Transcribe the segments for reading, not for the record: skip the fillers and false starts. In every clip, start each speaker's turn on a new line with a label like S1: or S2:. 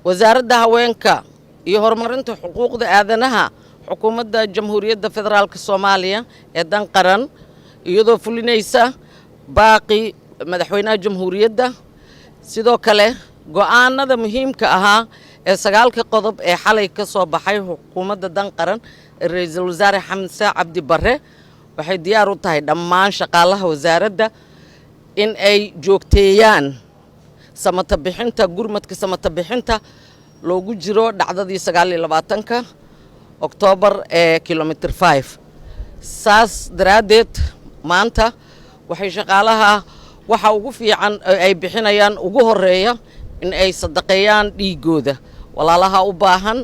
S1: wasaaradda haweenka iyo horumarinta xuquuqda aadanaha xukuumadda jamhuuriyadda federaalka Soomaaliya ee dan qaran iyadoo fulinaysa baaqi madaxweynaha jamhuuriyadda sidoo kale go'aanada muhiimka ahaa ee 9 qodob ee xalay ka soo baxay xukuumadda dan qaran ra'iisul wasaare Xamse Cabdi Barre waxay diyaar u tahay dhammaan shaqaalaha wasaaradda in ay joogteeyaan samata bixinta gurmadka samata bixinta loogu jiro dhacdadii 29 Oktoobar ee kilometer 5 saas daraadeed maanta waxay shaqaalaha waxa ugu fiican ay bixinayaan ugu horeeya in ay sadaqeeyaan dhiigooda walaalaha u baahan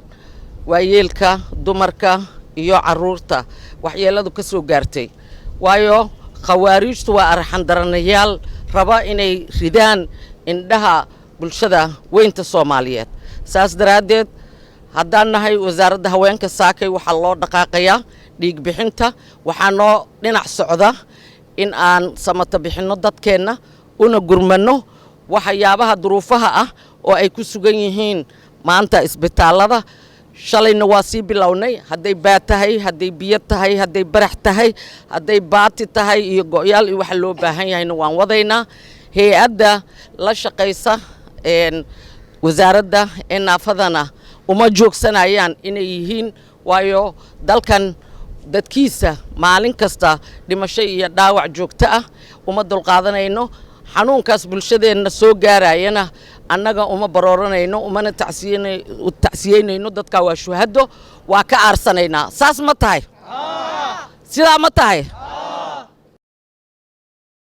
S1: waayeelka dumarka iyo caruurta waxyeeladu ka soo gaartay waayo khawaarijtu waa arxan daranayaal raba inay ridaan indhaha bulshada weynta Soomaaliyeed saas daraadeed haddaan nahay wasaaradda haweenka saakay waxa loo dhaqaaqayaa dhiig bixinta waxaa noo dhinac socda in aan samata bixino dadkeena una gurmano waxyaabaha duruufaha ah oo ay ku sugan yihiin maanta isbitaalada shalayna waa sii bilownay hadday baad tahay hadday biyo tahay hadday barax tahay hadday baati tahay iyo go'yaal iyo waxa loo baahan yahayna waan wadaynaa hay'adda la shaqaysa wasaaradda naafadana uma joogsanayaan inay yihiin waayo dalkan dadkiisa maalin kasta dhimasho iyo dhaawac joogto ah uma dulqaadanayno xanuunkaas bulshadeena soo gaarayana annaga uma barooranayno umana tacsiyeynayno dadka waa shuhado waa ka aarsanaynaa saas ma tahay sidaa ma tahay